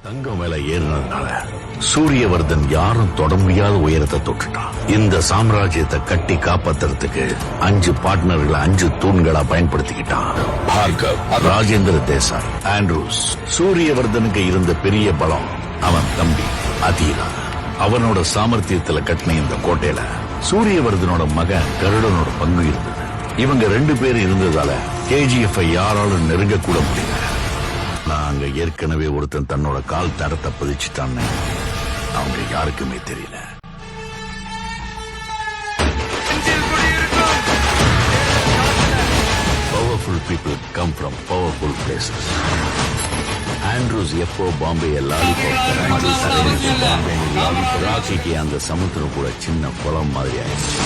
தங்கம் மேல ஏறினதுனால சூரியவர்தன் யாரும் தொட முடியாத உயரத்தை தொட்டுட்டான். இந்த சாம்ராஜ்யத்தை கட்டி காப்பாத்துறதுக்கு 5 பார்ட்னர்களை 5 தூண்களா பயன்படுத்திக்கிட்டான். பார்கவ், ராஜேந்திர தேசாய், ஆண்ட்ரூஸ். சூரியவர்தனுக்கு இருந்த பெரிய பலம் அவன் தம்பி அதீரா. அவனோட சாமர்த்தியத்துல கட்டின இந்த கோட்டையில சூரியவர்தனோட மகன் கருடனோட பங்கு இருந்தது. இவங்க 2 பேர் இருந்ததால KGF யாராலும் நெருங்க கூட முடியல. அங்க ஏற்கனவே ஒருத்தன் தன்னோட கால் தரத்தை பதிச்சுட்டான்னு அவங்க யாருக்குமே தெரியல. Powerful people come from powerful places. Andrews எப்போ பாம்பே ராக்கிக்கு அந்த சமுத்திரம் கூட சின்ன குளம் மாதிரி ஆயிடுச்சு.